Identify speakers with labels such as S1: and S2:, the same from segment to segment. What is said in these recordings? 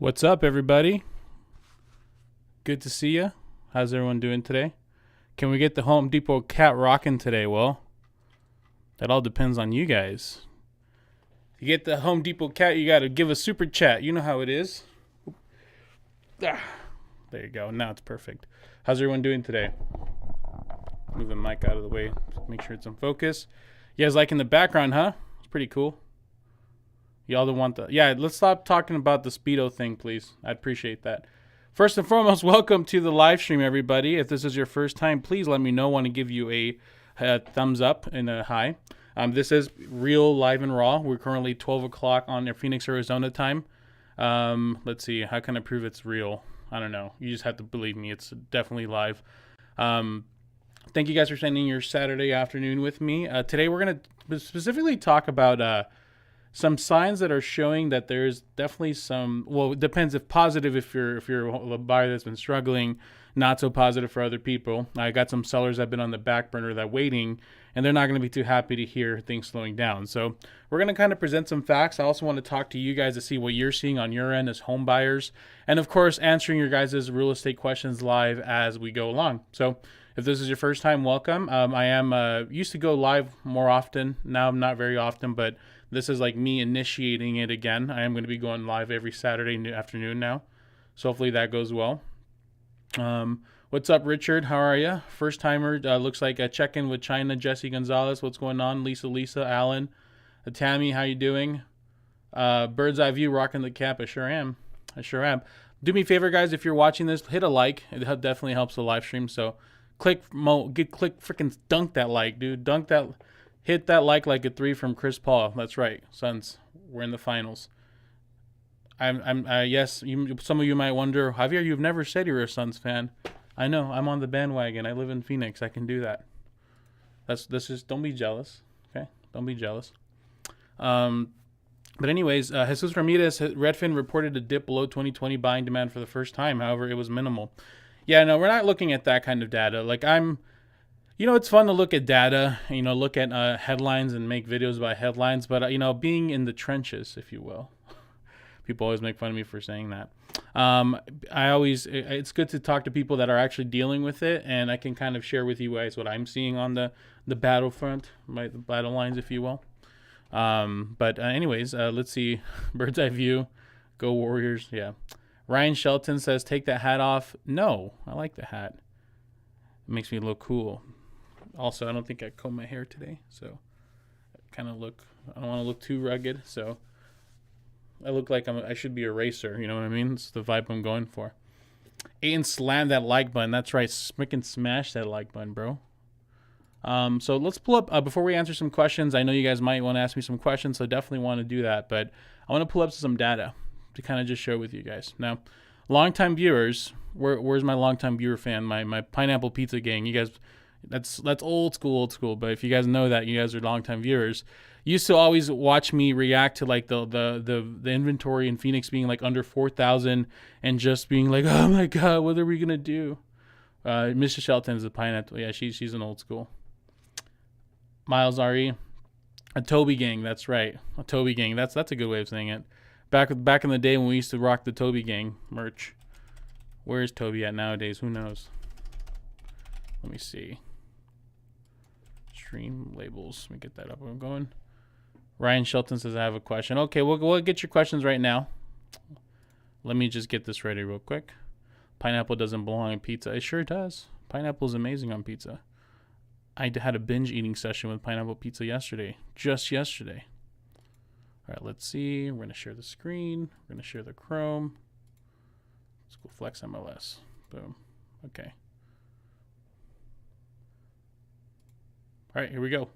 S1: What's up, everybody? Good to see you. How's everyone doing today? Can we get the Home Depot cat rocking today? Well, that all depends on you guys. You get the Home Depot cat, you got to give a super chat. You know how it is. There you go. Now it's perfect. How's everyone doing today? Move the mic out of the way. Make sure it's in focus. You guys liking the background, huh? It's pretty cool. Y'all don't want the... Yeah, let's stop talking about the Speedo thing, please. I'd appreciate that. First and foremost, welcome to the live stream, everybody. If this is your first time, please let me know. I want to give you a thumbs up and a hi. This is real, live, and raw. We're currently 12 o'clock on Phoenix, Arizona time. Let's see. How can I prove it's real? I don't know. You just have to believe me. It's definitely live. Thank you guys for spending your Saturday afternoon with me. Today we're going to specifically talk about... some signs that are showing that there's definitely some, well, it depends if positive, if you're a buyer that's been struggling, not so positive for other people. I got some sellers that have been on the back burner that waiting, and they're not going to be too happy to hear things slowing down. So we're going to kind of present some facts. I also want to talk to you guys to see what you're seeing on your end as home buyers, and of course, answering your guys' real estate questions live as we go along. So if this is your first time, welcome. I am used to go live more often. Now I'm not very often, but this is like me initiating it again. I am going to be going live every Saturday afternoon now. So hopefully that goes well. What's up, Richard? How are you? First timer. Looks like a check-in with China. Jesse Gonzalez. What's going on? Lisa, Alan. Tammy, how you doing? Bird's Eye View, rocking the cap. I sure am. Do me a favor, guys. If you're watching this, hit a like. It definitely helps the live stream. So freaking dunk that like, dude. Dunk that. Hit that like a 3 from Chris Paul. That's right, Suns. We're in the finals. Yes. Some of you might wonder, Javier, you've never said you're a Suns fan. I know. I'm on the bandwagon. I live in Phoenix. I can do that. This is. Don't be jealous. Okay. Don't be jealous. But anyways, Jesus Ramirez, Redfin reported a dip below 2020 buying demand for the first time. However, it was minimal. Yeah. No, we're not looking at that kind of data. It's fun to look at data, look at headlines and make videos about headlines. But, being in the trenches, if you will, people always make fun of me for saying that. It's good to talk to people that are actually dealing with it. And I can kind of share with you guys what I'm seeing on the battlefront, the battle lines, if you will. Anyways, let's see. Bird's Eye View. Go Warriors. Yeah. Ryan Shelton says, take that hat off. No, I like the hat. It makes me look cool. Also, I don't think I combed my hair today, so I don't want to look too rugged, so I look like I should be a racer, you know what I mean? It's the vibe I'm going for. Aiden slammed that like button. That's right, freaking smash that like button, bro. So let's pull up, before we answer some questions, I know you guys might want to ask me some questions, so definitely want to do that, but I want to pull up some data to kind of just share with you guys. Now, longtime viewers, where's my longtime viewer fan, my Pineapple Pizza gang? You guys, that's old school. But if you guys know that, you guys are longtime viewers. You used to always watch me react to like the inventory in Phoenix being like under 4,000 and just being like, oh my god, what are we gonna do? Mr. Shelton is a Pineapple. Yeah, she's an old school. Miles Re, a Toby gang. That's right, a Toby gang. That's a good way of saying it. Back in the day when we used to rock the Toby gang merch. Where is Toby at nowadays? Who knows? Let me see. Stream labels. Let me get that up where I'm going. Ryan Shelton says, I have a question. Okay, we'll get your questions right now. Let me just get this ready real quick. Pineapple doesn't belong on pizza. It sure does. Pineapple is amazing on pizza. I had a binge eating session with pineapple pizza yesterday. Just yesterday. All right, let's see. We're going to share the screen. We're going to share the Chrome. Let's go Flex MLS. Boom. Okay. All right, here we go.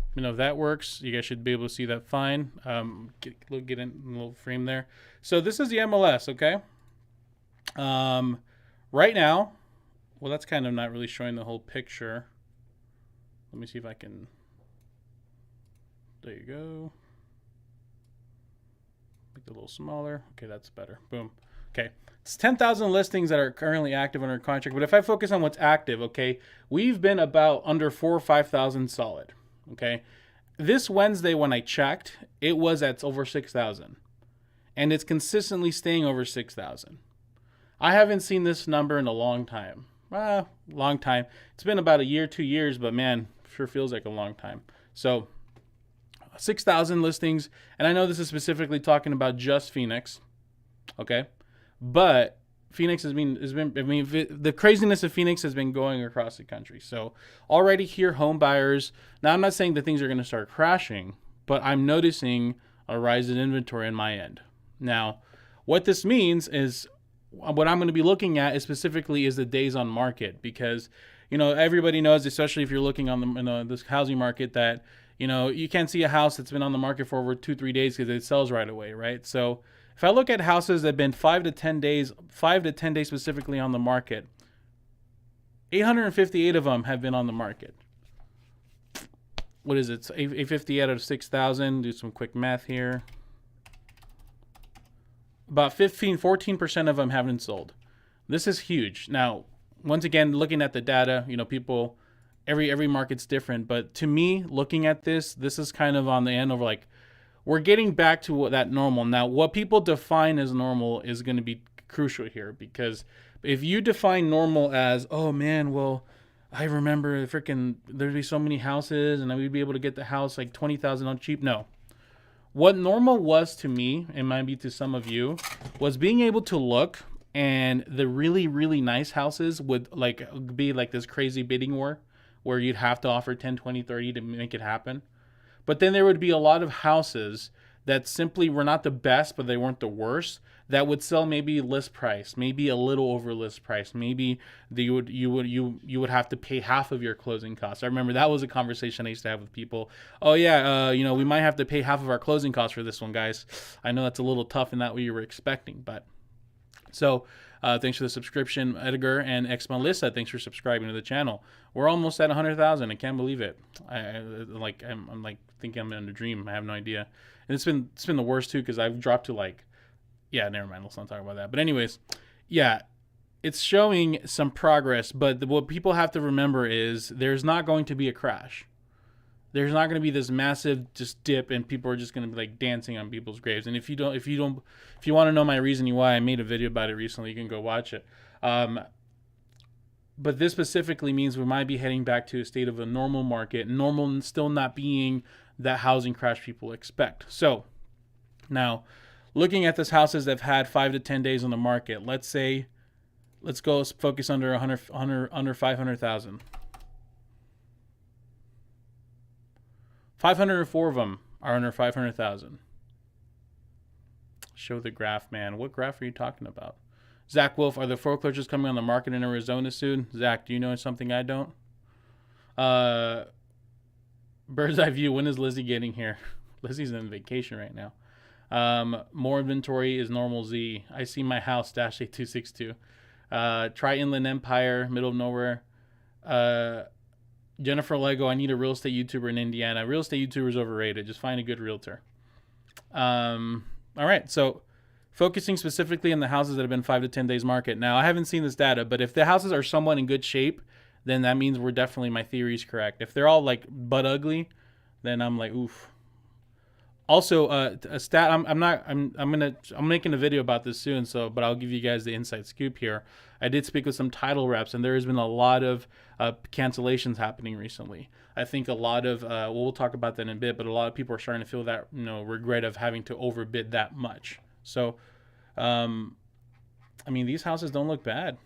S1: Let me know if that works. You guys should be able to see that fine. Get in a little frame there. So this is the MLS, okay? Right now, well, that's kind of not really showing the whole picture. Let me see if I can. There you go. Make it a little smaller. Okay, that's better. Boom. Okay, it's 10,000 listings that are currently active under contract. But if I focus on what's active, okay, we've been about under 4,000 or 5,000 solid. Okay, this Wednesday when I checked, it was at over 6,000. and it's consistently staying over 6,000. I haven't seen this number in a long time. Long time. It's been about a year, 2 years, but man, sure feels like a long time. So 6,000 listings, and I know this is specifically talking about just Phoenix, okay? But Phoenix has been the craziness of Phoenix has been going across the country. So already here, home buyers. Now I'm not saying that things are going to start crashing, but I'm noticing a rise in inventory on my end. Now, what this means is what I'm going to be looking at is specifically is the days on market, because everybody knows, especially if you're looking on this housing market, that you can't see a house that's been on the market for over 2-3 days because it sells right away, right? So if I look at houses that have been 5 to 10 days specifically on the market, 858 of them have been on the market. What is it? 850 out of 6,000. Do some quick math here. About 14% of them haven't sold. This is huge. Now, once again, looking at the data, people, every market's different. But to me, looking at this is kind of on the end of like, we're getting back to that normal. Now, what people define as normal is going to be crucial here, because if you define normal as, oh man, well, I remember there'd be so many houses and we'd be able to get the house like 20,000 on cheap. No. What normal was to me, and might be to some of you, was being able to look, and the really, really nice houses would be like this crazy bidding war where you'd have to offer 10, 20, 30 to make it happen. But then there would be a lot of houses that simply were not the best, but they weren't the worst, that would sell maybe list price, maybe a little over list price. Maybe you would have to pay half of your closing costs. I remember that was a conversation I used to have with people. Oh yeah, we might have to pay half of our closing costs for this one, guys. I know that's a little tough and not what you were expecting, but so thanks for the subscription, Edgar, and Ex Melissa. Thanks for subscribing to the channel. We're almost at 100,000. I can't believe it. I'm like thinking I'm in a dream. I have no idea. And it's been the worst too, because I've dropped to never mind. Let's not talk about that. But anyways, yeah, it's showing some progress. But what people have to remember is there's not going to be a crash. There's not going to be this massive just dip, and people are just going to be like dancing on people's graves. And if you want to know my reasoning why, I made a video about it recently. You can go watch it. But this specifically means we might be heading back to a state of a normal market. Normal still not being that housing crash people expect. So now, looking at these houses that have had 5 to 10 days on the market, let's go focus under 500,000. 504 of them are under 500,000. Show the graph, man. What graph are you talking about? Zach Wolf, are the foreclosures coming on the market in Arizona soon? Zach, do you know something I don't? Bird's eye view, when is Lizzie getting here? Lizzie's on vacation right now. More inventory is normal Z. I see my house, dash 8262. Try Inland Empire, middle of nowhere. Jennifer Lego, I need a real estate YouTuber in Indiana. Real estate YouTuber is overrated. Just find a good realtor. All right, so focusing specifically on the houses that have been 5 to 10 days market. Now, I haven't seen this data, but if the houses are somewhat in good shape, then that means my theory is correct. If they're all like butt ugly, then I'm like, oof. Also, a stat. I'm making a video about this soon. But I'll give you guys the inside scoop here. I did speak with some title reps, and there has been a lot of cancellations happening recently. I think a lot of we'll talk about that in a bit, but a lot of people are starting to feel that regret of having to overbid that much. So, these houses don't look bad.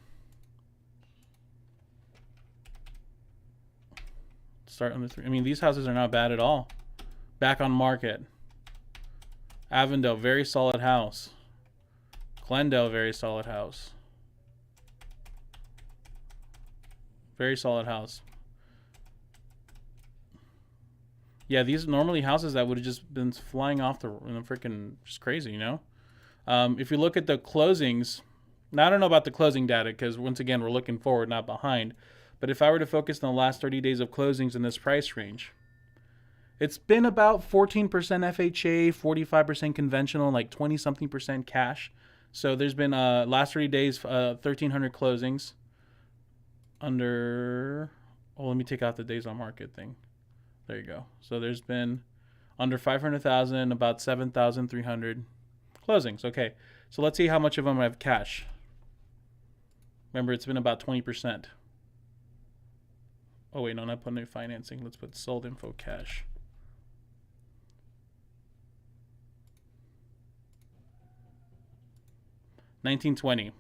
S1: Start on the 3. These houses are not bad at all. Back on market. Avondale, very solid house. Glendale, very solid house. Very solid house. Yeah, these normally houses that would have just been flying off the freaking just crazy, If you look at the closings, now I don't know about the closing data because once again we're looking forward, not behind. But if I were to focus on the last 30 days of closings in this price range, it's been about 14% FHA, 45% conventional, like 20-something% cash. So there's been last 30 days, 1,300 closings under. Oh, let me take out the days on market thing. There you go. So there's been under 500,000, about 7,300. Closings, okay. So let's see how much of them have cash. Remember, it's been about 20%. Oh, wait, no, not put new financing. Let's put sold info cash. $19.20.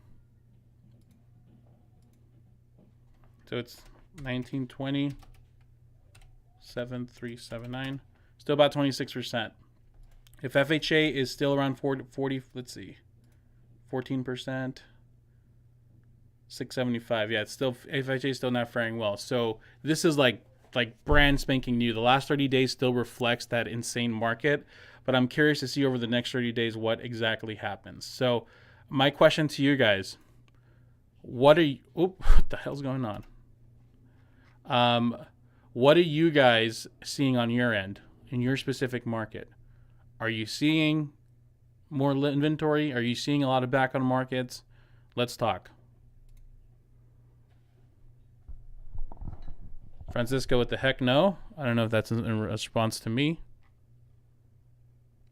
S1: So it's $19.20. 7379. Still about 26%. If FHA is still around 40, let's see, 14%, 675. Yeah, it's still, FHA is still not faring well. So this is like brand spanking new. The last 30 days still reflects that insane market, but I'm curious to see over the next 30 days what exactly happens. So my question to you guys, what are you, what the hell's going on? What are you guys seeing on your end in your specific market? Are you seeing more inventory? Are you seeing a lot of back on markets? Let's talk. Francisco, what the heck? No. I don't know if that's in response to me.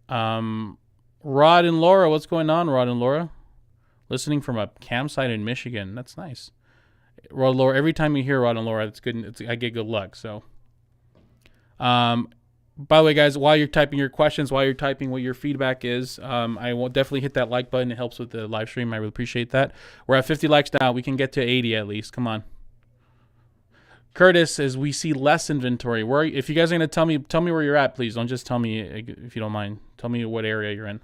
S1: Rod and Laura, what's going on, Rod and Laura? Listening from a campsite in Michigan. That's nice. Rod and Laura, every time you hear Rod and Laura, it's good. I get good luck. So, by the way, guys, while you're typing your questions, while you're typing what your feedback is, I will definitely hit that like button. It helps with the live stream. I really appreciate that. We're at 50 likes now. We can get to 80 at least. Come on. Curtis says we see less inventory. Where, if you guys are gonna tell me where you're at, please. Don't just tell me if you don't mind. Tell me what area you're in.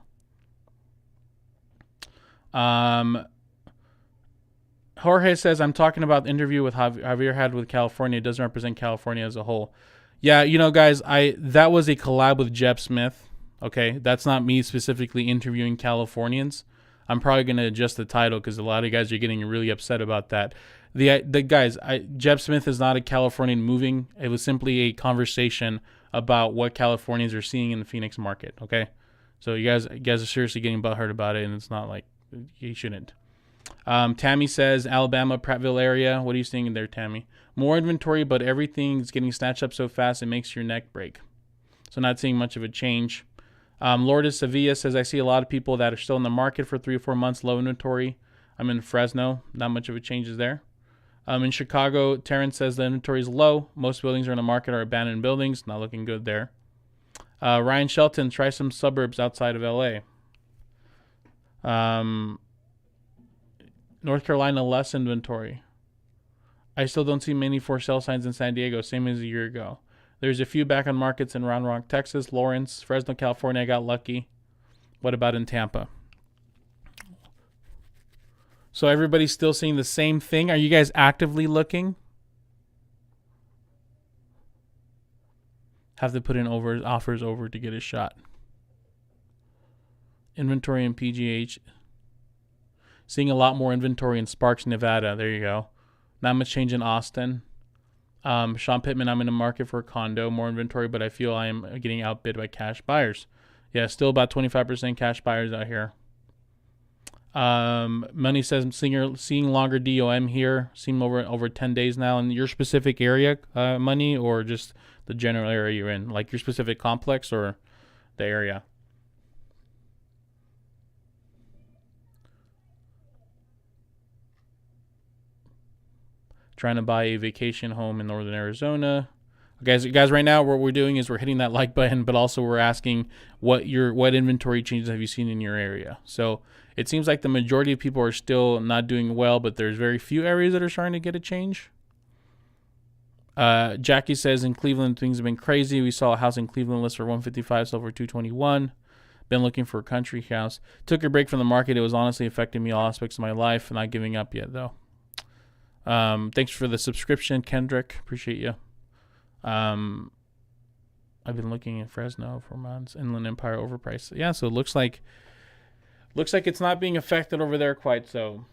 S1: Jorge says I'm talking about the interview with Javier had with California. It doesn't represent California as a whole. Yeah, you know, guys, that was a collab with Jeb Smith. Okay, that's not me specifically interviewing Californians. I'm probably gonna adjust the title because a lot of you guys are getting really upset about that. The guys, Jeb Smith is not a Californian moving. It was simply a conversation about what Californians are seeing in the Phoenix market. Okay, so you guys are seriously getting butthurt about it, and it's not like you shouldn't. Tammy says Alabama, Prattville area. What are you seeing in there, Tammy? More inventory, but everything's getting snatched up so fast it makes your neck break. So not seeing much of a change. Lourdes Sevilla says I see a lot of people that are still in the market for 3 or 4 months, low inventory. I'm in Fresno. Not much of a change is there. In Chicago, Terrence says the inventory is low. Most buildings are in the market are abandoned buildings. Not looking good there. Ryan Shelton, try some suburbs outside of LA. North Carolina, less inventory. I still don't see many for sale signs in San Diego, same as a year ago. There's a few back on markets in Round Rock, Texas, Lawrence, Fresno, California. I got lucky. What about in Tampa? So everybody's still seeing the same thing. Are you guys actively looking? Have to put in offers over to get a shot. Inventory in PGH. Seeing a lot more inventory in Sparks, Nevada. There you go. Not much change in Austin. Sean Pittman, I'm in the market for a condo. More inventory, but I feel I am getting outbid by cash buyers. Yeah, still about 25% cash buyers out here. Money says seeing longer DOM here. Seen over 10 days now. In your specific area, Money, or just the general area you're in? Like your specific complex or the area? Trying to buy a vacation home in northern Arizona. Guys, right now what we're doing is we're hitting that like button, but also we're asking what inventory changes have you seen in your area. So it seems like the majority of people are still not doing well, but there's very few areas that are starting to get a change. Jackie says in Cleveland things have been crazy. We saw a house in Cleveland list for 155, sold for 221. Been looking for a country house. Took a break from the market. It was honestly affecting me all aspects of my life. Not giving up yet though. Thanks for the subscription, Kendrick. Appreciate you. I've been looking at Fresno for months. Inland Empire overpriced. Yeah, so it looks like it's not being affected over there quite so.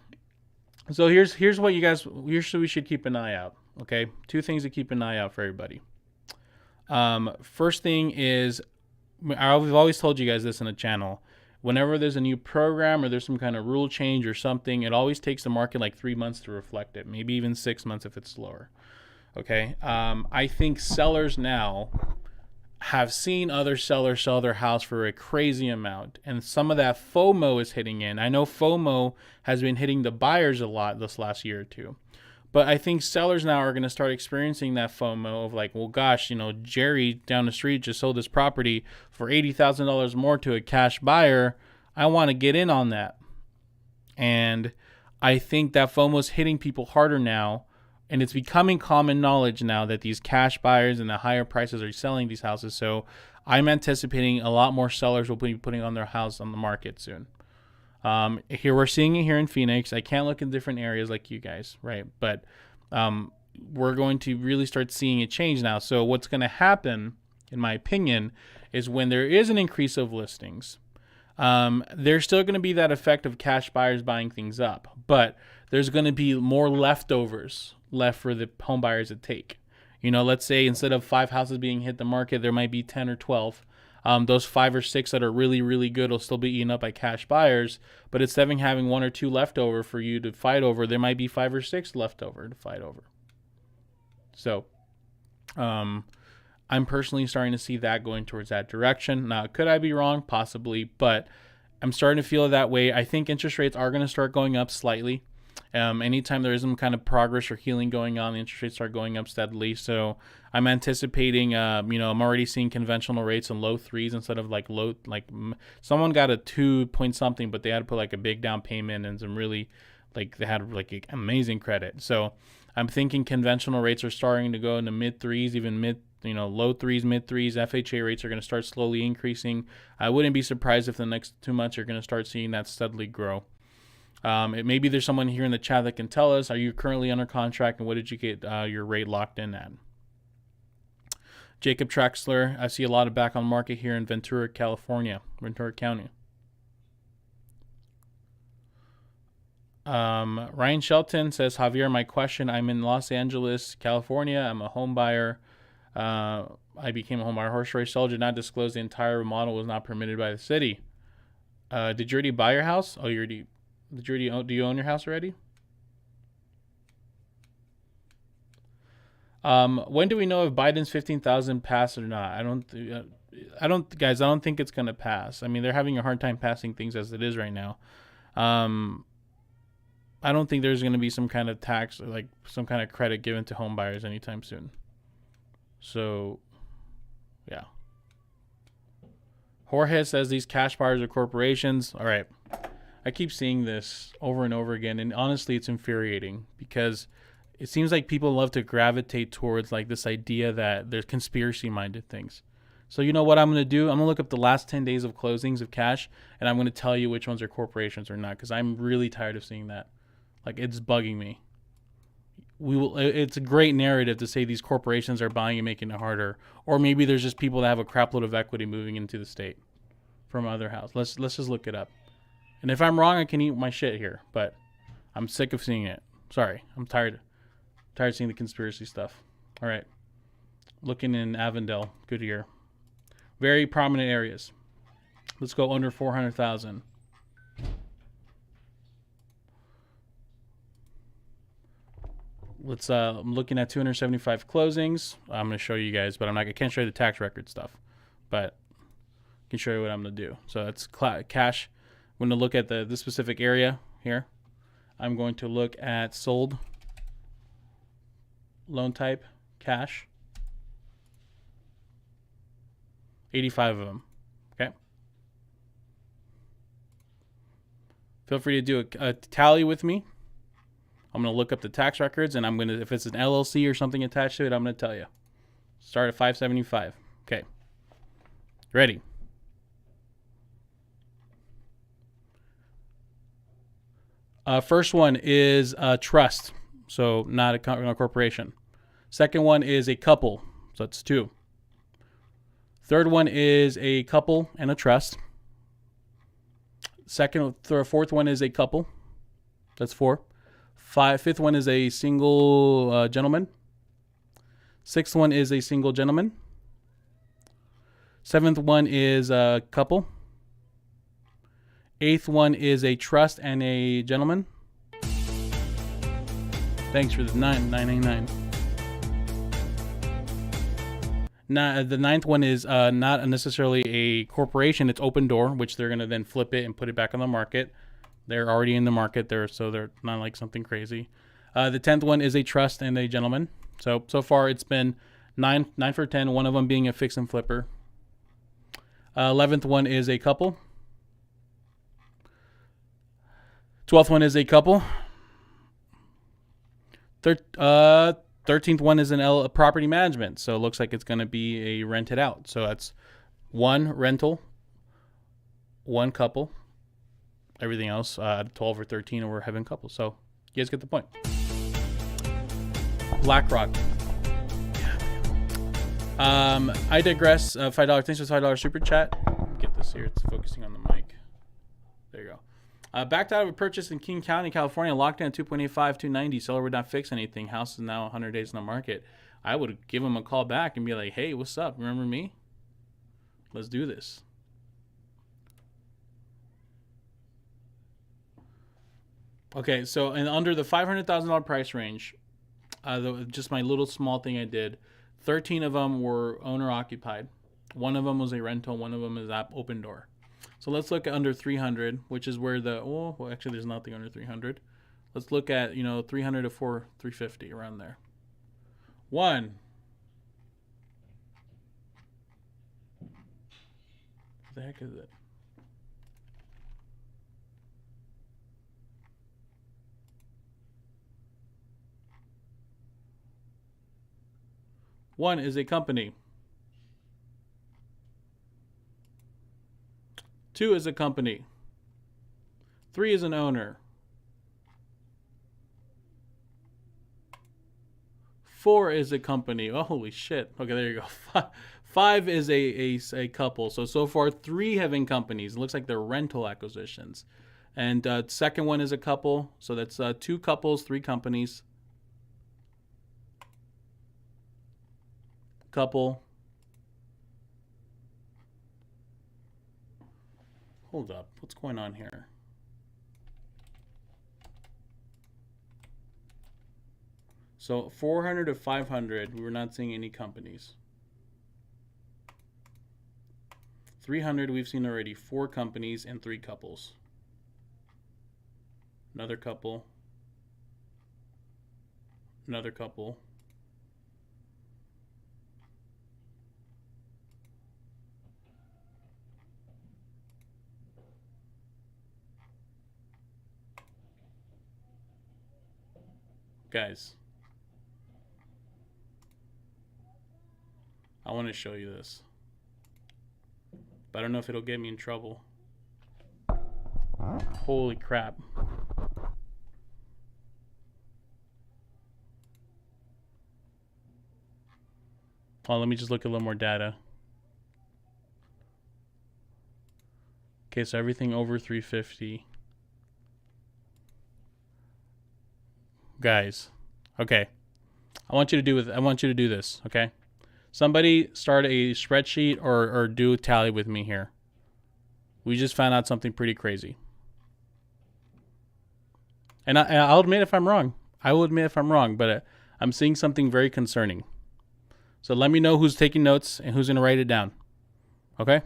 S1: So here's what we should keep an eye out. Okay, 2 things to keep an eye out for everybody. First thing is, I've always told you guys this in the channel. Whenever there's a new program or there's some kind of rule change or something, it always takes the market like 3 months to reflect it, maybe even 6 months if it's slower. Okay, I think sellers now have seen other sellers sell their house for a crazy amount, and some of that FOMO is hitting in. I know FOMO has been hitting the buyers a lot this last year or two, but I think sellers now are going to start experiencing that FOMO of like, well, gosh, Jerry down the street just sold this property for $80,000 more to a cash buyer. I want to get in on that. And I think that FOMO is hitting people harder now. And it's becoming common knowledge now that these cash buyers and the higher prices are selling these houses. So I'm anticipating a lot more sellers will be putting on their house on the market soon. Here we're seeing it here in Phoenix. I can't look in different areas like you guys, right? But we're going to really start seeing it change now. So what's going to happen, in my opinion, is when there is an increase of listings, there's still going to be that effect of cash buyers buying things up, but there's going to be more leftovers left for the home buyers to take. Let's say instead of 5 houses being hit the market, there might be 10 or 12. Those 5 or 6 that are really, really good will still be eaten up by cash buyers. But instead of having 1 or 2 left over for you to fight over, there might be 5 or 6 left over to fight over. So I'm personally starting to see that going towards that direction. Now, could I be wrong? Possibly. But I'm starting to feel that way. I think interest rates are going to start going up slightly. Anytime there is some kind of progress or healing going on, the interest rates start going up steadily. So I'm anticipating, I'm already seeing conventional rates in low 3s instead of someone got a 2 point something, but they had to put like a big down payment and some really, they had like amazing credit. So I'm thinking conventional rates are starting to go into mid 3s, even low 3s, mid 3s. FHA rates are going to start slowly increasing. I wouldn't be surprised if the next 2 months you're going to start seeing that steadily grow. Maybe there's someone here in the chat that can tell us, are you currently under contract and what did you get your rate locked in at? Jacob Traxler, I see a lot of back on market here in Ventura, California, Ventura County. Ryan Shelton says, Javier, my question, I'm in Los Angeles, California. I'm a home buyer. I became a home buyer. Horse race seller did not disclose the entire remodel was not permitted by the city. Did you already buy your house? Oh, do you own your house already? When do we know if Biden's 15,000 passed or not? I don't think it's going to pass. I mean, they're having a hard time passing things as it is right now. I don't think there's going to be some kind of tax or like some kind of credit given to home buyers anytime soon. So, yeah. Jorge says these cash buyers are corporations. All right. I keep seeing this over and over again, and honestly, it's infuriating because it seems like people love to gravitate towards like this idea that there's conspiracy-minded things. So you know what I'm going to do? I'm going to look up the last 10 days of closings of cash, and I'm going to tell you which ones are corporations or not because I'm really tired of seeing that. Like, it's bugging me. It's a great narrative to say these corporations are buying and making it harder, or maybe there's just people that have a crap load of equity moving into the state from other house. Let's just look it up. And if I'm wrong, I can eat my shit here, but I'm sick of seeing it. Sorry, I'm tired of seeing the conspiracy stuff. All right, looking in Avondale, Goodyear, very prominent areas. Let's go under 400,000. I'm looking at 275 closings. I'm going to show you guys, but I can't show you the tax record stuff, but I can show you what I'm going to do. So that's cash. I'm going to look at the specific area here. I'm going to look at sold loan type cash. 85 of them. Okay. Feel free to do a tally with me. I'm going to look up the tax records, and if it's an LLC or something attached to it, I'm going to tell you. Start at 575. Okay. Ready? First one is a trust, so not a corporation. Second one is a couple, so that's 2. Third one is a couple and a trust. Fourth one is a couple, that's 4. Fifth one is a single gentleman. Sixth one is a single gentleman. Seventh one is a couple. Eighth one is a trust and a gentleman. Thanks for the 999. The ninth one is not necessarily a corporation. It's Open Door, which they're going to then flip it and put it back on the market. They're already in the market there, so they're not like something crazy. The 10th one is a trust and a gentleman. So far it's been 9 for 10, one of them being a fix and flipper. 11th one is a couple. 12th one is a couple. 13th one is a property management. So it looks like it's going to be a rented out. So that's one rental, one couple. Everything else, 12 or 13, we're having couples. So you guys get the point. BlackRock. I digress. $5. Thanks for $5 super chat. Get this here. It's focusing on the mic. There you go. Backed out of a purchase in King County, California. Locked in at 2.85, 290. Seller would not fix anything. House is now 100 days in the market. I would give him a call back and be like, hey, what's up? Remember me? Let's do this. Okay, so and under the $500,000 price range, just my little small thing I did, 13 of them were owner occupied. One of them was a rental. One of them is Open Door. So let's look at under 300, which is where well, actually there's nothing under 300. Let's look at 300 to 350 around there. What the heck is it? One is a company. 2 is a company. 3 is an owner. 4 is a company. Oh, holy shit. Okay, there you go. 5 is a couple. So far 3 have been companies. It looks like they're rental acquisitions. And second one is a couple. So that's 2 couples, 3 companies. Couple. Hold up. What's going on here? So 400 to 500, we're not seeing any companies. 300, we've seen already 4 companies and 3 couples. Another couple. Another couple. Guys, I want to show you this, but I don't know if it'll get me in trouble. Holy crap. Oh, let me just look at a little more data. Okay, so everything over 350. Guys, okay. I want you to do this, okay? Somebody start a spreadsheet or do a tally with me here. We just found out something pretty crazy. And I'll admit if I'm wrong. I will admit if I'm wrong, but I'm seeing something very concerning. So let me know who's taking notes and who's going to write it down. Okay?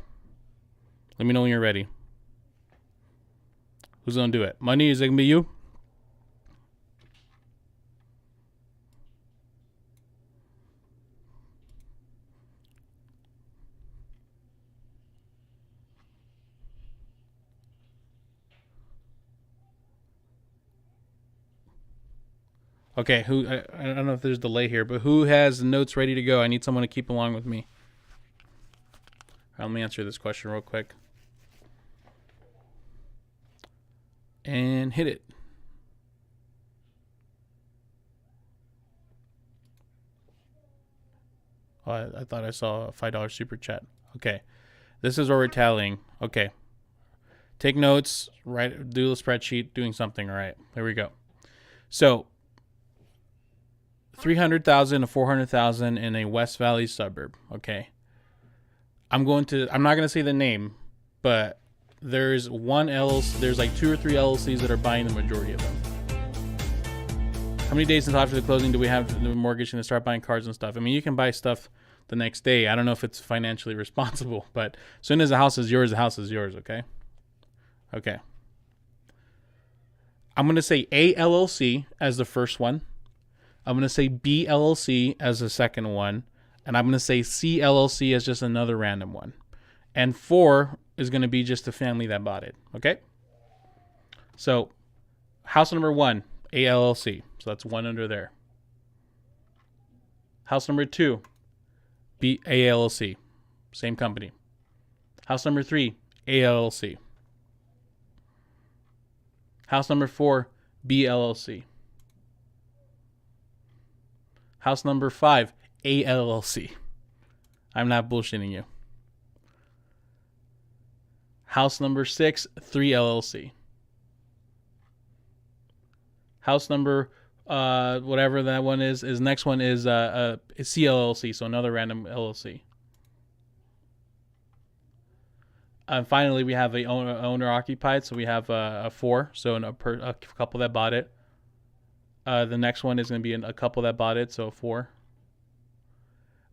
S1: Let me know when you're ready. Who's going to do it? Money, is it going to be you? Okay, I don't know if there's a delay here, but who has the notes ready to go? I need someone to keep along with me. All right, let me answer this question real quick. And hit it. Oh, I thought I saw a $5 super chat. Okay, this is where we're tallying. Okay, take notes, do a spreadsheet, doing something. All right, there we go. So 300,000 to 400,000 in a West Valley suburb. Okay. I'm not going to say the name, but there's there's like 2 or 3 LLCs that are buying the majority of them. How many days until after the closing do we have the mortgage and start buying cars and stuff? I mean, you can buy stuff the next day. I don't know if it's financially responsible, but as soon as the house is yours, the house is yours, okay? Okay. I'm going to say A LLC as the first one. I'm going to say B LLC as the second one. And I'm going to say C LLC as just another random one. And 4 is going to be just the family that bought it, okay? So house number 1, A LLC. So that's 1 under there. House number 2, B A LLC. Same company. House number 3, A LLC. House number 4, B LLC. House number 5, A LLC. I'm not bullshitting you. House number 6, 3 LLC. House number whatever that one is next one is C LLC, so another random LLC. And finally, we have a owner occupied, so we have a 4, so a couple that bought it. The next one is going to be a couple that bought it, so 4.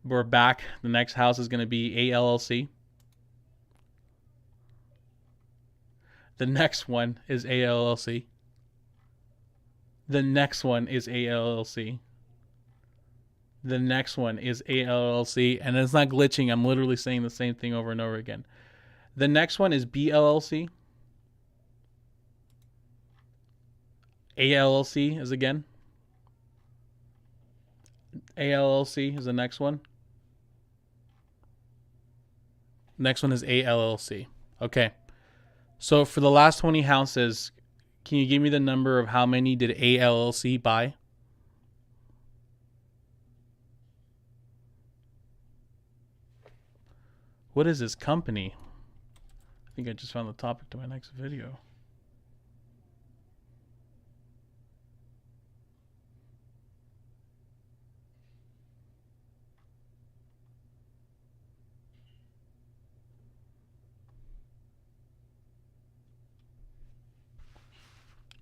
S1: We're back. The next house is going to be A LLC. The next one is A LLC. The next one is A LLC. The next one is A LLC, and it's not glitching. I'm literally saying the same thing over and over again. The next one is B LLC. A LLC is again. A LLC is the next one. Next one is A LLC. Okay. So for the last 20 houses, can you give me the number of how many did A LLC buy? What is this company? I think I just found the topic to my next video.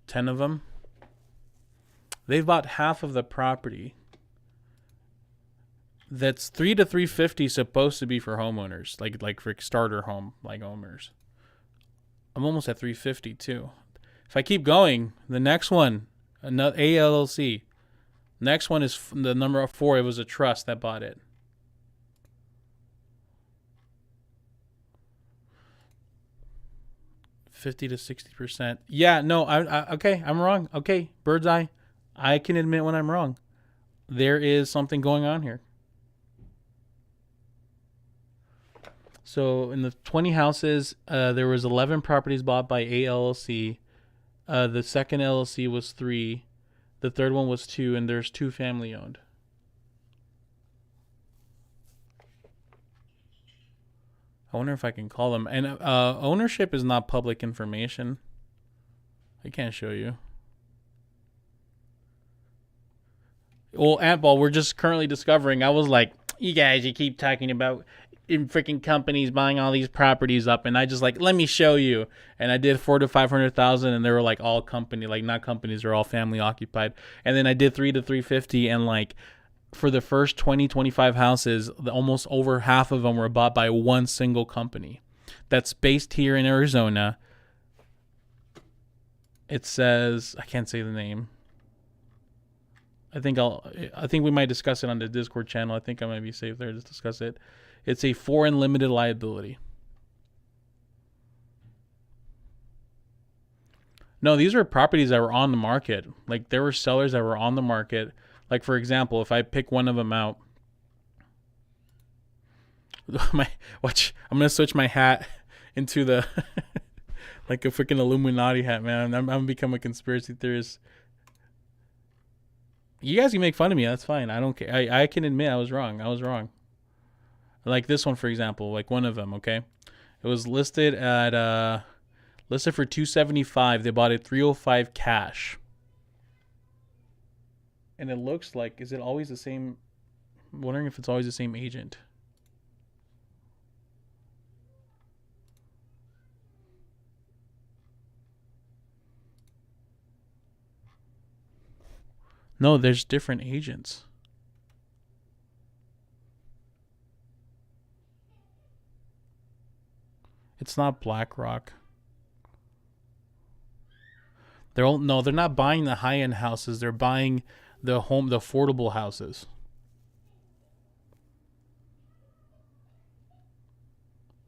S1: Ten of them. They've bought half of the property. That's 3 to 350 supposed to be for homeowners, like for starter home, like owners. I'm almost at 350 too. If I keep going, the next one, another A LLC. Next one is the number 4. It was a trust that bought it. $50 to 60%. Yeah, no, okay, I'm wrong. Okay, bird's eye. I can admit when I'm wrong. There is something going on here. So in the 20 houses, there was 11 properties bought by A LLC. The second LLC was 3. The third one was 2, and there's 2 family owned. I wonder if I can call them. And ownership is not public information. I can't show you. Well, Antball, we're just currently discovering. I was like, you guys, you keep talking about freaking companies buying all these properties up, and I just like, let me show you. And I did 400,000 to 500,000, and they were like all company, like not companies, they're all family occupied. And then I did 3 to 350, and like for the first 20, 25 houses, almost over half of them were bought by one single company that's based here in Arizona. It says, I can't say the name. I think we might discuss it on the Discord channel. I think I might be safe there to discuss it. It's a foreign limited liability. No, these are properties that were on the market. Like there were sellers that were on the market. Like for example, if I pick one of them out, I'm gonna switch my hat into the like a freaking Illuminati hat, man. I'm gonna become a conspiracy theorist. You guys can make fun of me. That's fine. I don't care. I can admit I was wrong. Like this one, for example, like one of them. Okay, it was listed at listed for $275. They bought it $305 cash. And it looks like, is it always the same? I'm wondering if it's always the same agent. No, there's different agents. It's not BlackRock. They're not buying the high-end houses. They're buying the affordable houses.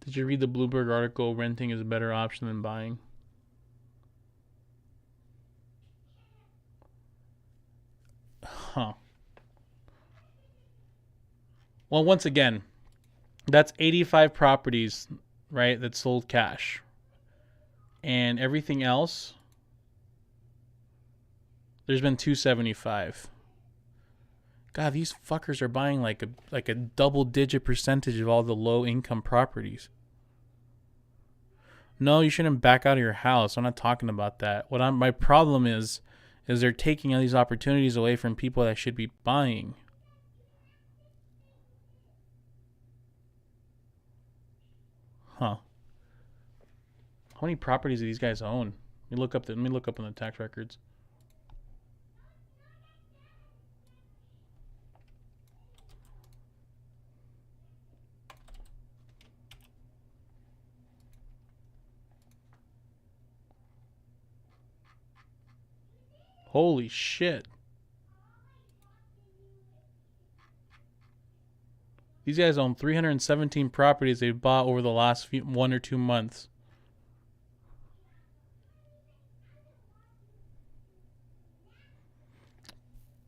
S1: Did you read the Bloomberg article? Renting is a better option than buying. Huh. Well, once again, that's 85 properties, right, that sold cash. And everything else, there's been 275. God, these fuckers are buying like a double-digit percentage of all the low-income properties. No, you shouldn't back out of your house. I'm not talking about that. My problem is they're taking all these opportunities away from people that should be buying. Huh. How many properties do these guys own? Let me look up on the tax records. Holy shit. These guys own 317 properties they've bought over the last 1 or 2 months.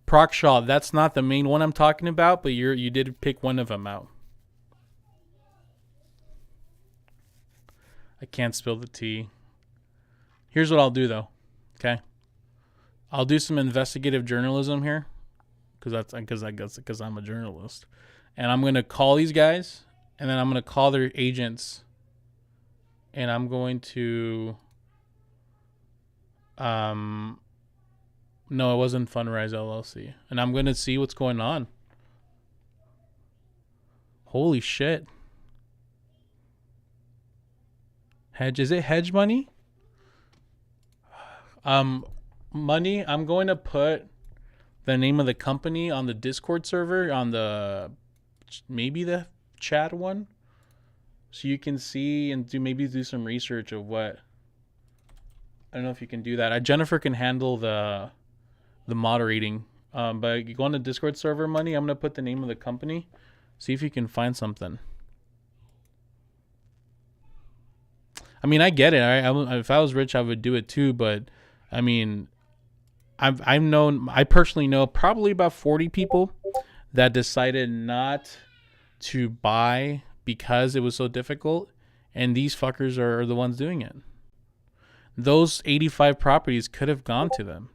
S1: Procshaw, that's not the main one I'm talking about, but you did pick one of them out. I can't spill the tea. Here's what I'll do though. Okay? I'll do some investigative journalism here because I'm a journalist. And I'm going to call these guys, and then I'm going to call their agents, and I'm going to no, it wasn't Fundrise LLC. And I'm going to see what's going on. Holy shit. Hedge, is it hedge money? Money, I'm going to put the name of the company on the Discord server, on maybe the chat one, so you can see and do some research of what. I don't know if you can do that. Jennifer can handle the moderating, but you go on the Discord server, Money. I'm gonna put the name of the company. See if you can find something. I mean, I get it. If I was rich, I would do it too. But I mean, I personally know probably about 40 people that decided not to buy because it was so difficult, and these fuckers are the ones doing it. Those 85 properties could have gone to them.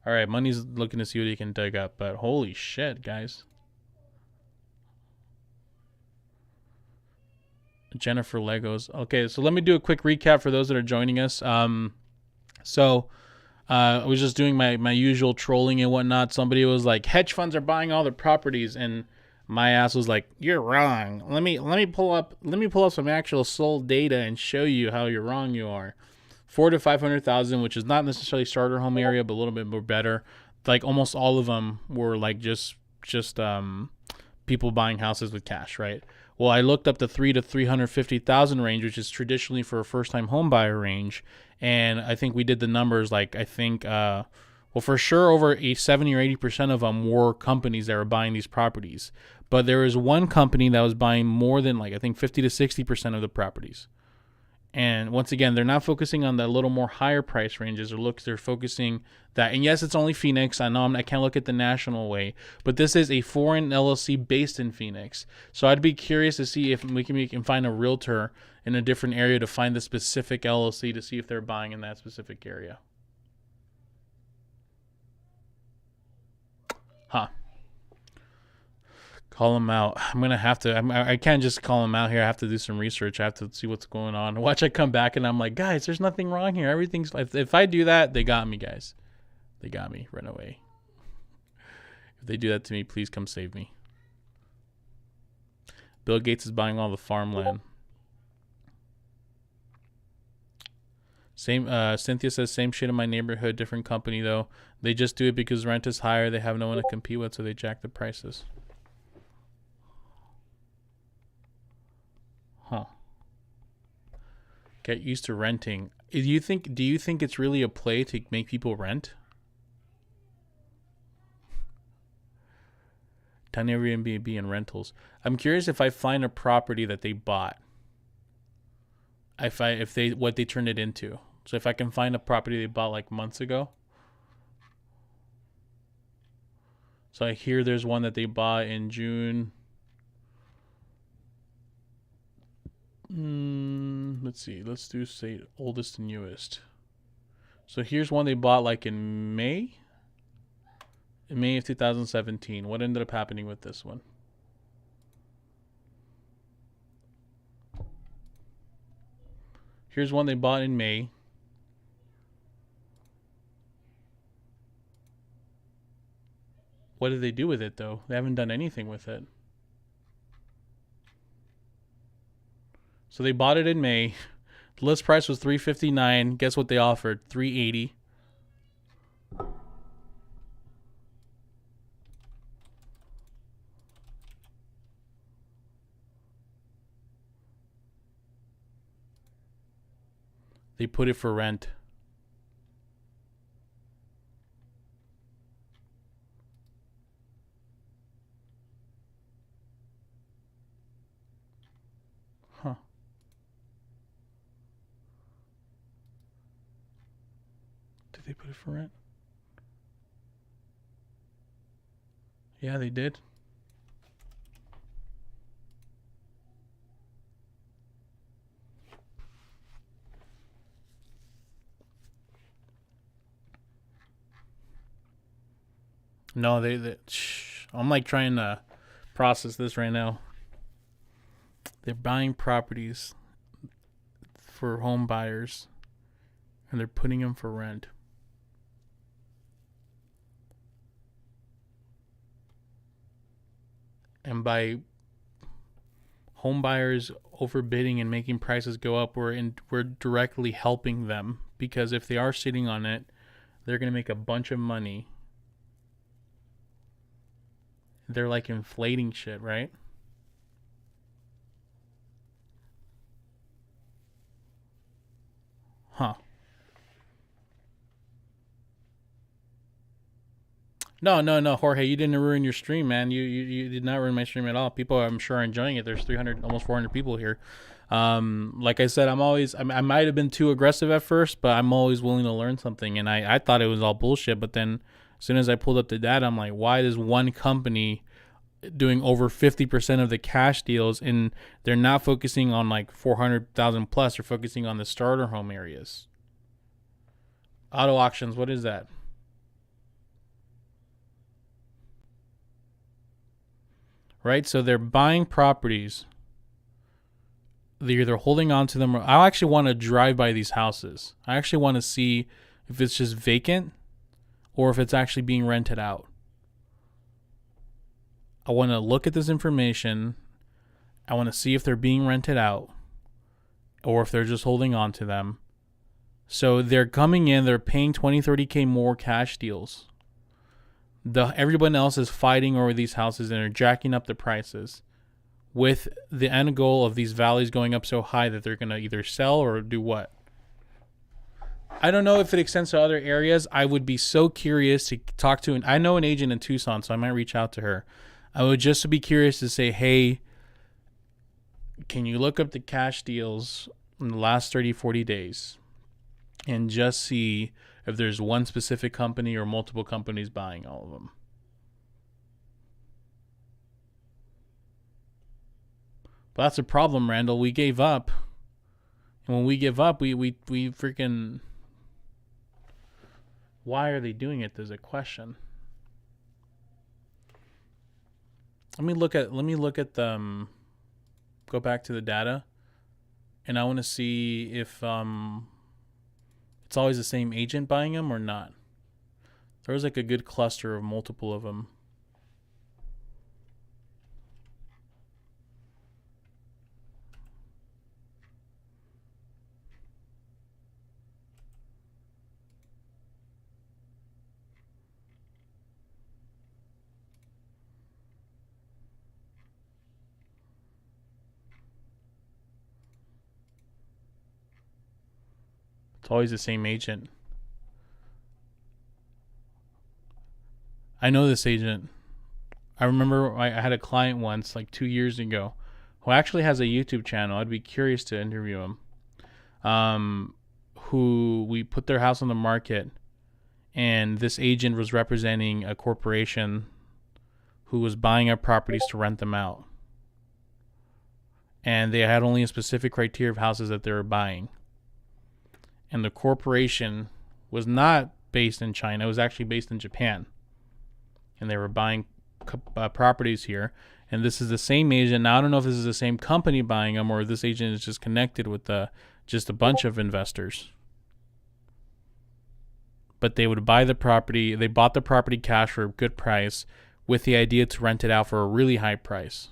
S1: All right, Money's looking to see what he can dig up, but holy shit, guys. Jennifer Legos. Okay, so let me do a quick recap for those that are joining us. I was just doing my usual trolling and whatnot. Somebody was like, hedge funds are buying all the properties, and my ass was like, you're wrong. Let me pull up some actual sold data and show you how you're wrong you are. 400,000 to 500,000, which is not necessarily starter home area, but a little bit more better. Like almost all of them were like just people buying houses with cash, right? Well, I looked up the 300,000 to 350,000 range, which is traditionally for a first-time home buyer range, and I think we did the numbers like for sure over 70 or 80% of them were companies that were buying these properties. But there was one company that was buying more than I think 50 to 60% of the properties. And once again, they're not focusing on the little more higher price ranges. They're focusing that. And yes, it's only Phoenix. I know I can't look at the national way, but this is a foreign LLC based in Phoenix. So I'd be curious to see if we can find a realtor in a different area to find the specific LLC to see if they're buying in that specific area. Huh. Call them out. I'm going to have to. I can't just call them out here. I have to do some research. I have to see what's going on. Watch I come back and I'm like, guys, there's nothing wrong here. Everything's. If I do that, they got me, guys. They got me. Run away. If they do that to me, please come save me. Bill Gates is buying all the farmland. Cynthia says, same shit in my neighborhood, different company though. They just do it because rent is higher. They have no one to compete with, so they jack the prices. Huh. Get used to renting. Do you think it's really a play to make people rent? Ton Airbnb and rentals. I'm curious if I find a property that they bought. If they what they turned it into. So if I can find a property they bought like months ago. So I hear there's one that they bought in June. Let's see. Let's do say oldest and newest. So here's one they bought like in May. In May of 2017. What ended up happening with this one? Here's one they bought in May. What did they do with it though? They haven't done anything with it. So they bought it in May. The list price was $359. Guess what they offered? $380. They put it for rent. Huh. Did they put it for rent? Yeah, they did. No, I'm like trying to process this right now. They're buying properties for home buyers and they're putting them for rent. And by home buyers overbidding and making prices go up, we're directly helping them, because if they are sitting on it, they're going to make a bunch of money. They're like inflating shit, right? Huh. No, Jorge, you didn't ruin your stream, man. You did not ruin my stream at all. People, I'm sure, are enjoying it. There's 300, almost 400 people here. Like I said, I might have been too aggressive at first, but I'm always willing to learn something. And I thought it was all bullshit, but then as soon as I pulled up the data, I'm like, why does one company doing over 50% of the cash deals, and they're not focusing on like 400,000 plus, they're focusing on the starter home areas? Auto auctions, what is that? Right? So they're buying properties. They're either holding on to them, or I actually want to drive by these houses. I actually want to see if it's just vacant or if it's actually being rented out. I want to look at this information. I want to see if they're being rented out or if they're just holding on to them. So they're coming in, they're paying 20, 30K more cash deals. Everyone else is fighting over these houses and are jacking up the prices with the end goal of these values going up so high that they're going to either sell or do what? I don't know if it extends to other areas. I would be so curious to talk to, I know an agent in Tucson, so I might reach out to her. I would just be curious to say, hey, can you look up the cash deals in the last 30, 40 days and just see if there's one specific company or multiple companies buying all of them? But that's a problem, Randall. We gave up. And when we give up, we freaking... Why are they doing it? There's a question. Let me look at the... go back to the data. And I want to see if it's always the same agent buying them or not. There was like a good cluster of multiple of them. It's always the same agent. I know this agent. I remember I had a client once, like 2 years ago, who actually has a YouTube channel. I'd be curious to interview him. Who we put their house on the market, and this agent was representing a corporation who was buying up properties to rent them out. And they had only a specific criteria of houses that they were buying. And the corporation was not based in China. It was actually based in Japan. And they were buying properties here. And this is the same agent. Now, I don't know if this is the same company buying them or this agent is just connected with just a bunch of investors. But they would buy the property. They bought the property cash for a good price with the idea to rent it out for a really high price.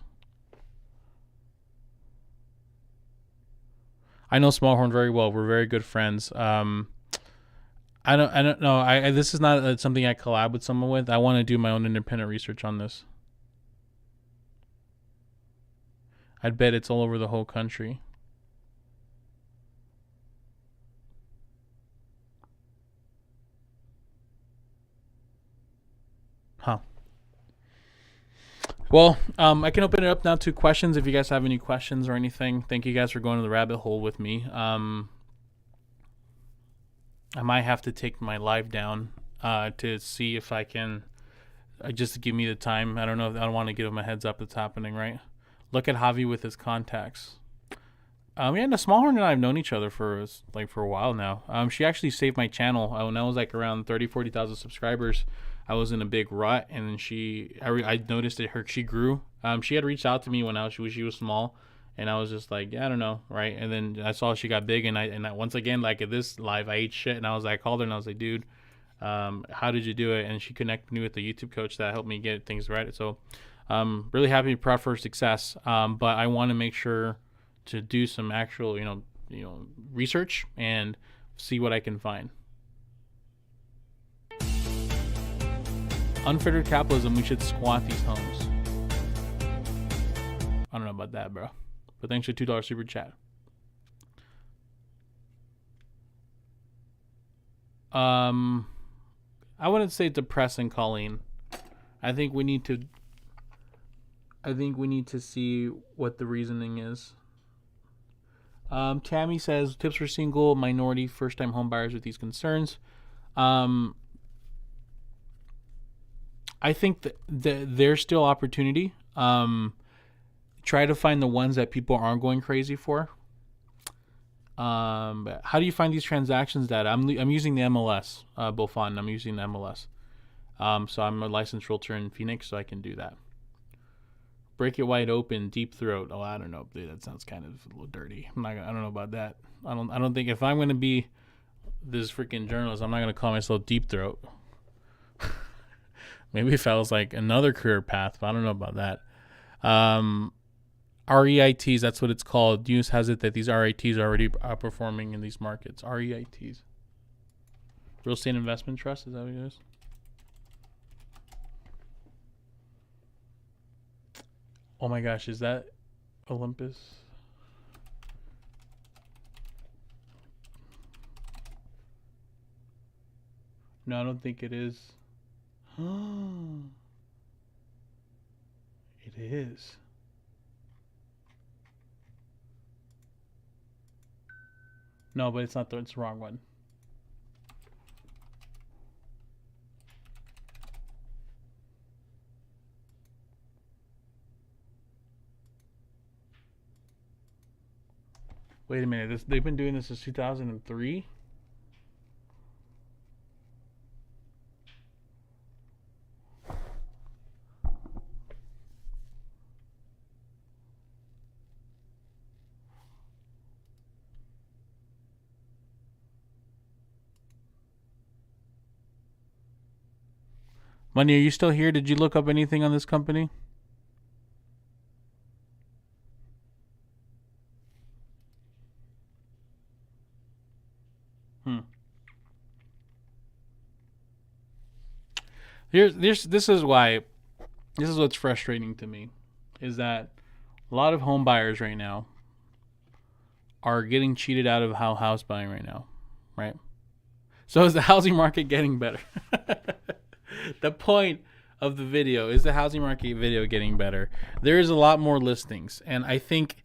S1: I know Smallhorn very well. We're very good friends. I don't know. This is not something I collab with someone with. I want to do my own independent research on this. I'd bet it's all over the whole country. Huh. Well, I can open it up now to questions if you guys have any questions or anything. Thank you guys for going to the rabbit hole with me. I might have to take my live down to see if I can, just to give me the time. I don't know. I don't want to give them a heads up that's happening, right? Look at Javy with his contacts. Yeah, and the Smallhorn and I have known each other for a while now. She actually saved my channel when I was like around 40,000 subscribers. I was in a big rut, and then I noticed that she grew. She had reached out to me when she was small, and I was just like, yeah, I don't know, right? And then I saw she got big, and I once again, like at this live, I ate shit, and I called her and I was like, dude, how did you do it? And she connected me with the YouTube coach that helped me get things right. So really happy to proud for success. But I want to make sure to do some actual, research and see what I can find. Unfettered capitalism, we should squat these homes. I don't know about that, bro. But thanks for $2 super chat. I wouldn't say depressing, Colleen. I think we need to see what the reasoning is. Tammy says tips for single, minority, first-time home buyers with these concerns. I think that there's still opportunity. Try to find the ones that people aren't going crazy for. How do you find these transactions data? I'm using the MLS, Beaufort. I'm using the MLS. So I'm a licensed realtor in Phoenix, so I can do that. Break it wide open, deep throat. Oh, I don't know, dude. That sounds kind of a little dirty. I don't know about that. I don't think if I'm gonna be this freaking journalist, I'm not gonna call myself deep throat. Maybe if I was like another career path, but I don't know about that. REITs, that's what it's called. News has it that these REITs are already outperforming in these markets. REITs. Real Estate Investment Trust, is that what it is? Oh my gosh, is that Olympus? No, I don't think it is. It is. No, but it's not. It's the wrong one. Wait a minute. They've been doing this since 2003? Money, are you still here? Did you look up anything on this company? This is what's frustrating to me, is that a lot of home buyers right now are getting cheated out of house buying right now. right? So is the housing market getting better? The point of the video is the housing market video getting better. There is a lot more listings, and I think,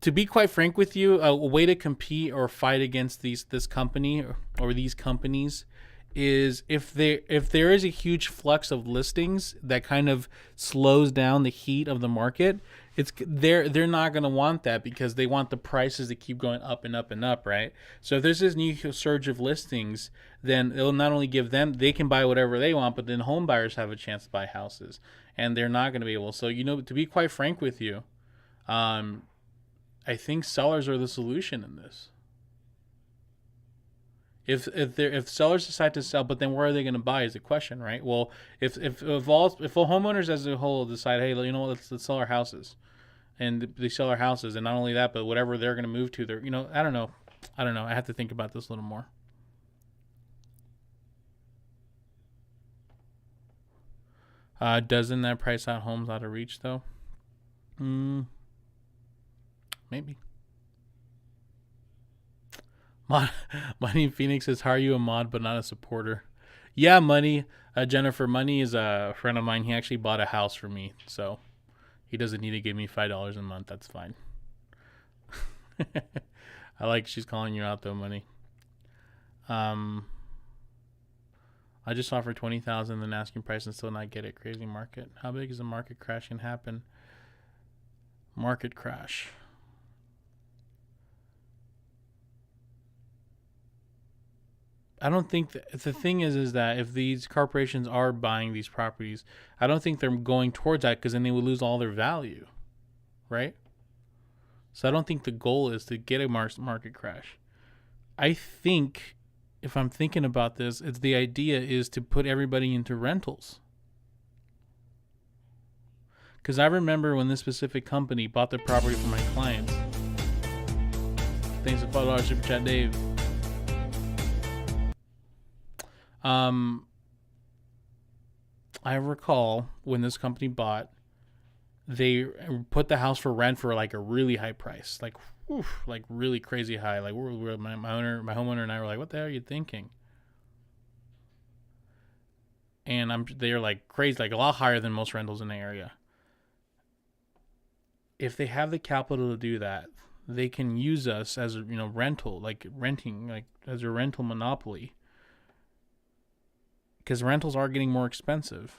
S1: to be quite frank with you, a way to compete or fight against this company or these companies is if there is a huge flux of listings that kind of slows down the heat of the market. They're not going to want that, because they want the prices to keep going up and up and up, right? So if there's this new surge of listings, then it'll not only give them, they can buy whatever they want, but then home buyers have a chance to buy houses, and they're not going to be able. So, to be quite frank with you, I think sellers are the solution in this. If sellers decide to sell, but then where are they going to buy is the question, right? Well, if homeowners as a whole decide, hey, let's sell our houses, and they sell our houses, and not only that, but whatever they're going to move to, they're I don't know. I have to think about this a little more. Doesn't that price out homes out of reach though? Maybe. Money Phoenix says, how are you a mod but not a supporter? Yeah, Money. Jennifer, Money is a friend of mine. He actually bought a house for me, so he doesn't need to give me $5 a month. That's fine. I like she's calling you out though, Money. I just offered $20,000 than asking price and still not get it. Crazy market. How big is the market crash can happen? Market crash. I don't think the thing is that if these corporations are buying these properties, I don't think they're going towards that, because then they would lose all their value, right? So I don't think the goal is to get a market crash. I think, if I'm thinking about this, it's the idea is to put everybody into rentals. Because I remember when this specific company bought the property from my clients. Thanks for $5 super chat, Dave. I recall when this company bought, they put the house for rent for like a really high price, like really crazy high. Like my homeowner and I were like, "What the hell are you thinking?" And they're like crazy, like a lot higher than most rentals in the area. If they have the capital to do that, they can use us as a rental, like renting, like as a rental monopoly. Because rentals are getting more expensive.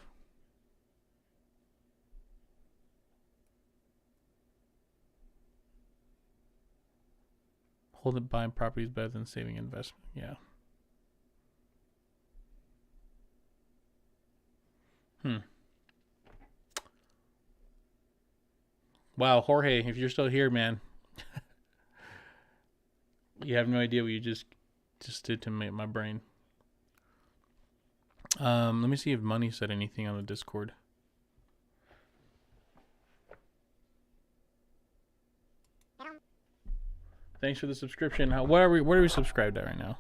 S1: Hold it, buying property is better than saving investment. Yeah. Wow, Jorge, if you're still here, man, you have no idea what you just did to my brain. Let me see if Money said anything on the Discord. Thanks for the subscription. What are we subscribed at right now?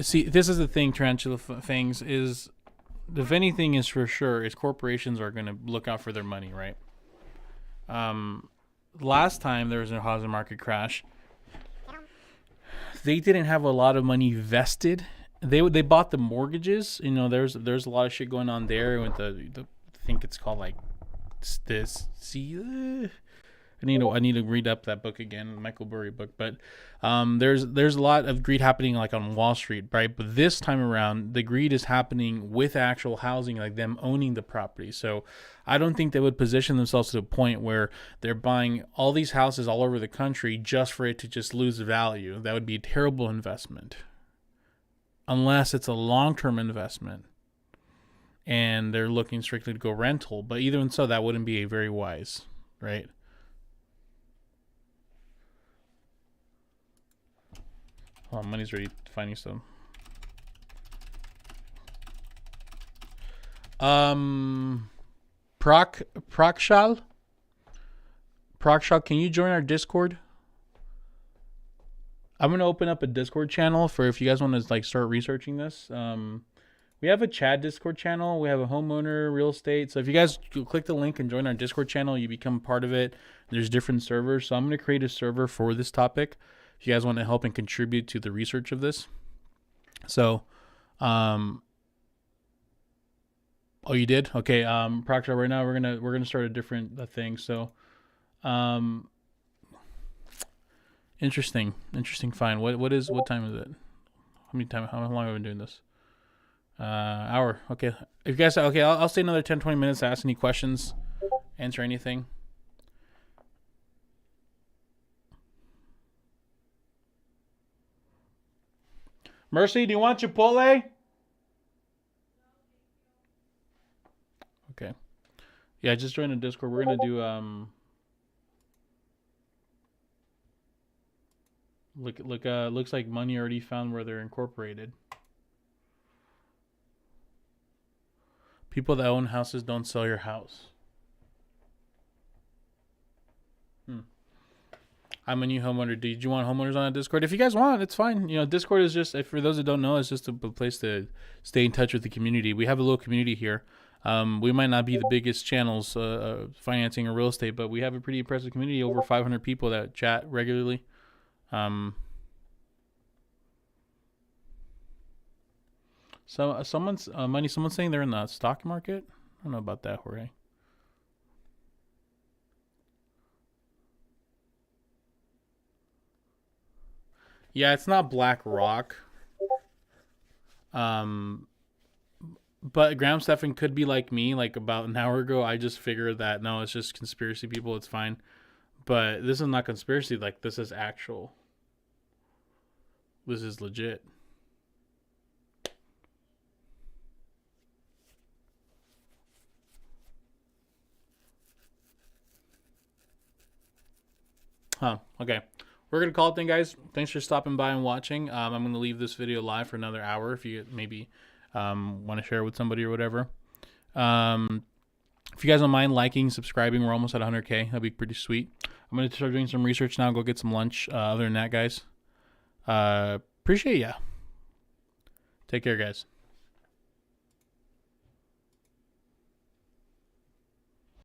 S1: See, this is the thing, Tarantula Fangs, is if anything is for sure, is corporations are going to look out for their money, right? Last time there was a housing market crash, they didn't have a lot of money vested. They bought the mortgages. There's a lot of shit going on there with the I think it's called like this. I need to read up that book again, Michael Burry book. But there's a lot of greed happening like on Wall Street, right? But this time around, the greed is happening with actual housing, like them owning the property. So I don't think they would position themselves to the point where they're buying all these houses all over the country just for it to just lose value. That would be a terrible investment. Unless it's a long-term investment and they're looking strictly to go rental. But even so, that wouldn't be a very wise, right? Oh, Money's ready finding some. Prakshal, can you join our Discord? I'm gonna open up a Discord channel for if you guys want to like start researching this. We have a Chad Discord channel. We have a homeowner real estate. So if you guys click the link and join our Discord channel, you become part of it. There's different servers. So I'm gonna create a server for this topic. if you guys want to help and contribute to the research of this. So, oh, you did? Okay. Proctor, right now we're gonna start a different thing. So, interesting. Fine. What time is it? How long have I been doing this? Hour. Okay. If you guys, okay, I'll stay another 10, 20 minutes to ask any questions, answer anything. Mercy, do you want Chipotle? Okay. Yeah, just join the Discord. We're gonna do looks like money already found where they're incorporated. People that own houses don't sell your house. I'm a new homeowner. Did you want homeowners on a Discord? If you guys want, it's fine. You know, Discord is just, for those that don't know, it's just a place to stay in touch with the community. We have a little community here. We might not be the biggest channels financing or real estate, but we have a pretty impressive community. Over 500 people that chat regularly. So someone's saying they're in the stock market. I don't know about that, Jorge. Yeah, it's not BlackRock. But Graham Stephan could be like me. Like about an hour ago, I just figured that no, it's just conspiracy people. It's fine. But this is not conspiracy. Like this is actual. This is legit. Huh. Okay. We're going to call it then, guys. Thanks for stopping by and watching. I'm going to leave this video live for another hour if you maybe want to share it with somebody or whatever. If you guys don't mind liking, subscribing, we're almost at 100K. That'd be pretty sweet. I'm going to start doing some research now, go get some lunch. Other than that, guys, appreciate ya. Take care, guys.